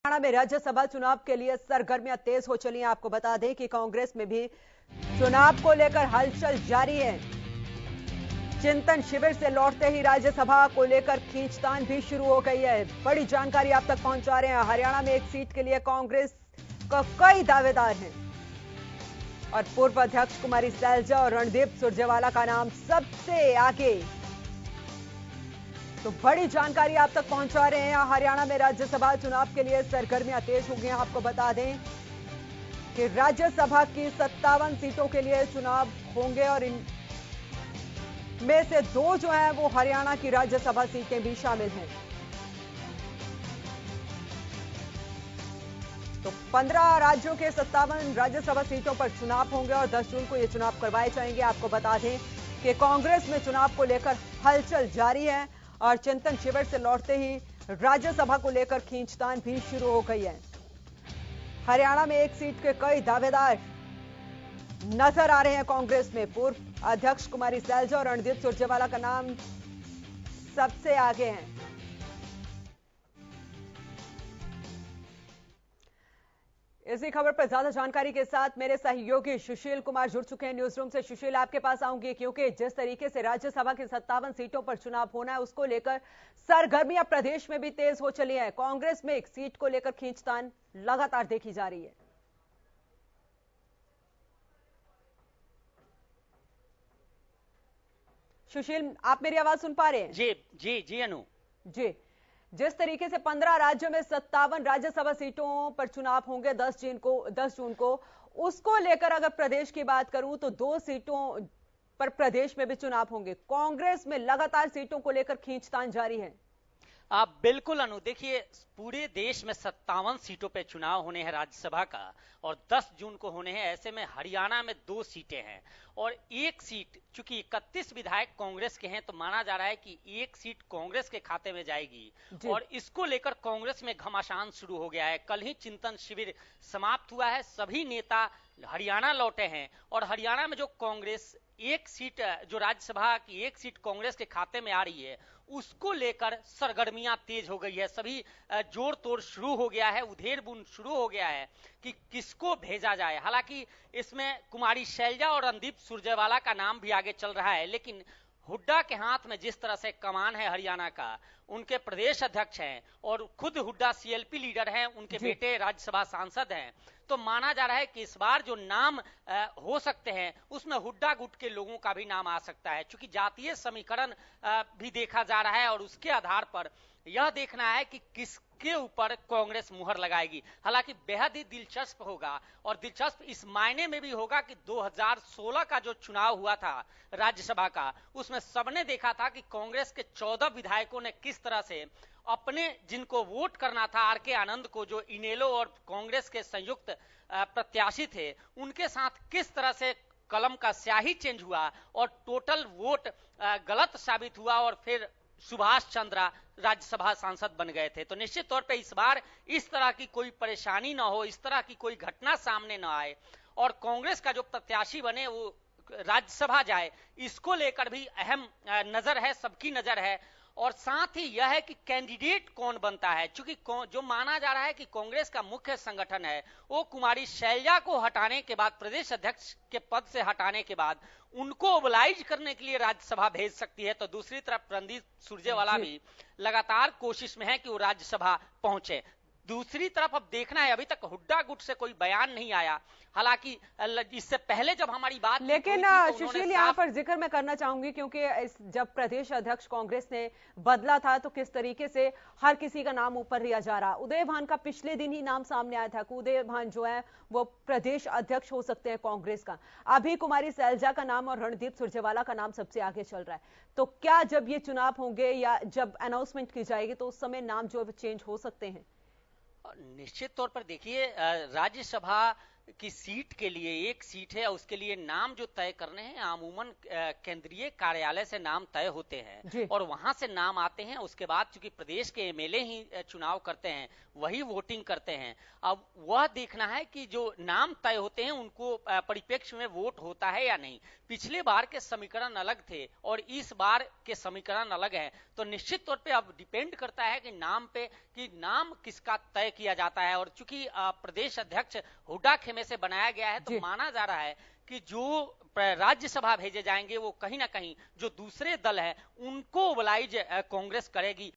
हरियाणा में राज्यसभा चुनाव के लिए सरगर्मियां तेज हो चली हैं। आपको बता दें कि कांग्रेस में भी चुनाव को लेकर हलचल जारी है। चिंतन शिविर से लौटते ही राज्यसभा को लेकर खींचतान भी शुरू हो गई है। बड़ी जानकारी आप तक पहुंचा रहे हैं। हरियाणा में एक सीट के लिए कांग्रेस का कई दावेदार हैं और पूर्व अध्यक्ष कुमारी सैलजा और रणदीप सुरजेवाला का नाम सबसे आगे। तो बड़ी जानकारी आप तक पहुंचा रहे हैं। हरियाणा में राज्यसभा चुनाव के लिए सरगर्मियां तेज हो गई हैं। आपको बता दें कि राज्यसभा की 57 सीटों के लिए चुनाव होंगे और इन में से 2 जो हैं वो हरियाणा की राज्यसभा सीटें भी शामिल हैं। तो 15 राज्यों के 57 राज्यसभा सीटों पर चुनाव होंगे और 10 जून को ये चुनाव करवाए जाएंगे। आपको बता दें कि कांग्रेस में चुनाव को लेकर हलचल जारी है और चिंतन शिविर से लौटते ही राज्यसभा को लेकर खींचतान भी शुरू हो गई है। हरियाणा में एक सीट के कई दावेदार नजर आ रहे हैं। कांग्रेस में पूर्व अध्यक्ष कुमारी सैलजा और रणदीप सुरजेवाला का नाम सबसे आगे हैं। इसी खबर पर ज्यादा जानकारी के साथ मेरे सहयोगी सुशील कुमार जुड़ चुके हैं न्यूज रूम से। सुशील, आपके पास आऊंगी क्योंकि जिस तरीके से राज्यसभा की 57 सीटों पर चुनाव होना है उसको लेकर सरगर्मियां प्रदेश में भी तेज हो चली है। कांग्रेस में एक सीट को लेकर खींचतान लगातार देखी जा रही है। सुशील, आप मेरी आवाज सुन पा रहे हैं? जी जी जी अनु जी, जिस तरीके से 15 राज्यों में 57 राज्यसभा सीटों पर चुनाव होंगे 10 जून को उसको लेकर अगर प्रदेश की बात करूं तो 2 सीटों पर प्रदेश में भी चुनाव होंगे। कांग्रेस में लगातार सीटों को लेकर खींचतान जारी है। आप बिल्कुल अनु, देखिए पूरे देश में 57 सीटों पे चुनाव होने हैं राज्यसभा का और 10 जून को होने हैं। ऐसे में हरियाणा में 2 सीटें हैं और एक सीट, चूंकि 31 विधायक कांग्रेस के हैं तो माना जा रहा है कि एक सीट कांग्रेस के खाते में जाएगी और इसको लेकर कांग्रेस में घमासान शुरू हो गया है। कल ही चिंतन शिविर समाप्त हुआ है। सभी नेता हरियाणा लौटे हैं और हरियाणा में जो कांग्रेस एक सीट, जो राज्यसभा की एक सीट कांग्रेस के खाते में आ रही है उसको लेकर सरगर्मियां तेज हो गई है। सभी जोड़ तोड़ शुरू हो गया है, उधेड़ बुन शुरू हो गया है कि किसको भेजा जाए। हालांकि इसमें कुमारी सैलजा और रणदीप सुरजेवाला का नाम भी आगे चल रहा है, लेकिन हुड्डा के हाथ में जिस तरह से कमान है हरियाणा का, उनके प्रदेश अध्यक्ष हैं और खुद हुड्डा सीएलपी लीडर हैं, उनके बेटे राज्यसभा सांसद हैं, तो माना जा रहा है कि इस बार जो नाम हो सकते हैं उसमें हुड्डा गुट के लोगों का भी नाम आ सकता है। क्योंकि जातीय समीकरण भी देखा जा रहा है और उसके आधार पर यह देखना है कि किसके ऊपर कांग्रेस मुहर लगाएगी। हालांकि बेहद ही दिलचस्प होगा और दिलचस्प इस मायने में भी होगा कि 2016 का जो चुनाव हुआ था राज्यसभा का, उसमें सबने देखा था कि कांग्रेस के 14 विधायकों ने किस तरह से अपने जिनको वोट करना था, आर के आनंद को, जो इनेलो और कांग्रेस के संयुक्त प्रत्याशी थे, उनके साथ किस तरह से कलम का स्याही चेंज हुआ और टोटल वोट गलत साबित हुआ और फिर सुभाष चंद्रा राज्यसभा सांसद बन गए थे। तो निश्चित तौर पे इस बार इस तरह की कोई परेशानी ना हो, इस तरह की कोई घटना सामने ना आए और कांग्रेस का जो प्रत्याशी बने वो राज्यसभा जाए, इसको लेकर भी अहम नजर है, सबकी नजर है। और साथ ही यह है कि कैंडिडेट कौन बनता है, क्योंकि जो माना जा रहा है कि कांग्रेस का मुख्य संगठन है वो कुमारी सैलजा को हटाने के बाद, प्रदेश अध्यक्ष के पद से हटाने के बाद उनको ओबलाइज करने के लिए राज्यसभा भेज सकती है। तो दूसरी तरफ रणदीप सुरजेवाला भी लगातार कोशिश में है कि वो राज्यसभा पहुंचे। दूसरी तरफ अब देखना है, अभी तक हुड्डा गुट से कोई बयान नहीं आया। हालांकि इससे पहले जब हमारी बात, लेकिन सुशील यहाँ पर जिक्र मैं करना चाहूंगी क्योंकि जब प्रदेश अध्यक्ष कांग्रेस ने बदला था तो किस तरीके से हर किसी का नाम ऊपर लिया जा रहा। उदय भान का पिछले दिन ही नाम सामने आया था कि उदय भान जो है वो प्रदेश अध्यक्ष हो सकते हैं कांग्रेस का। अभी कुमारी सैलजा का नाम और रणदीप सुरजेवाला का नाम सबसे आगे चल रहा है। तो क्या जब ये चुनाव होंगे या जब अनाउंसमेंट की जाएगी तो उस समय नाम जो है चेंज हो सकते हैं? निश्चित तौर पर देखिए, राज्यसभा कि सीट के लिए, एक सीट है उसके लिए नाम जो तय करने हैं अमूमन केंद्रीय कार्यालय से नाम तय होते हैं और वहां से नाम आते हैं। उसके बाद चूंकि प्रदेश के एमएलए ही चुनाव करते हैं, वही वोटिंग करते हैं। अब वह देखना है कि जो नाम तय होते हैं उनको परिप्रेक्ष्य में वोट होता है या नहीं। पिछले बार के समीकरण अलग थे और इस बार के समीकरण अलग हैं, तो निश्चित तौर पे अब डिपेंड करता है कि नाम पे, कि नाम किसका तय किया जाता है। और चूंकि प्रदेश अध्यक्ष हुड्डा खेमे से बनाया गया है, तो माना जा रहा है कि जो राज्यसभा भेजे जाएंगे वो कहीं ना कहीं जो दूसरे दल है उनको ओबलाइज कांग्रेस करेगी।